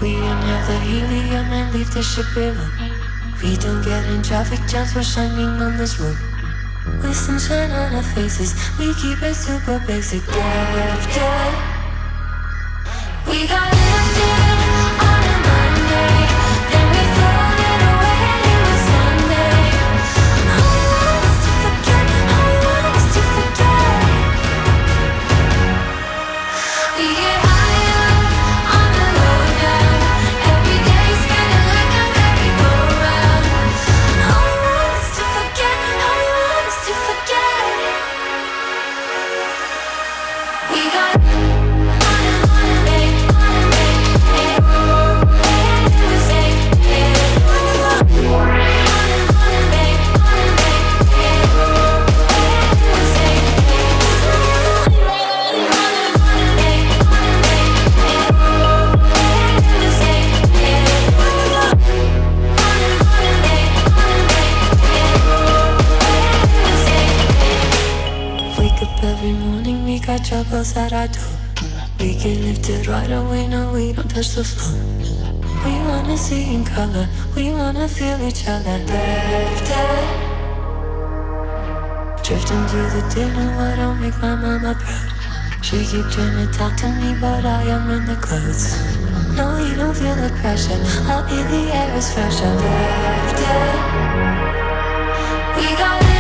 We inhale the helium and leave the ship below. We don't get in traffic jams, we're shining on this road. With sunshine on our faces, we keep it super basic. Lifted. We got lifted on a Monday, then we floated away and it was Sunday. All we want is to forget, all we want is to forget. We get higher on the low down, every day spinning like a merry-go-round. All we want is to forget, all we want is to forget. We got every morning we got troubles at our door. We get lifted right away, no we don't touch the floor. We wanna see in color, we wanna feel each other. Lifted. Drifting through the dinner, what don't make my mama proud. She keep trying to talk to me, but I am in the clouds. No, you don't feel the pressure, I'll be the air is fresher. Lifted. We got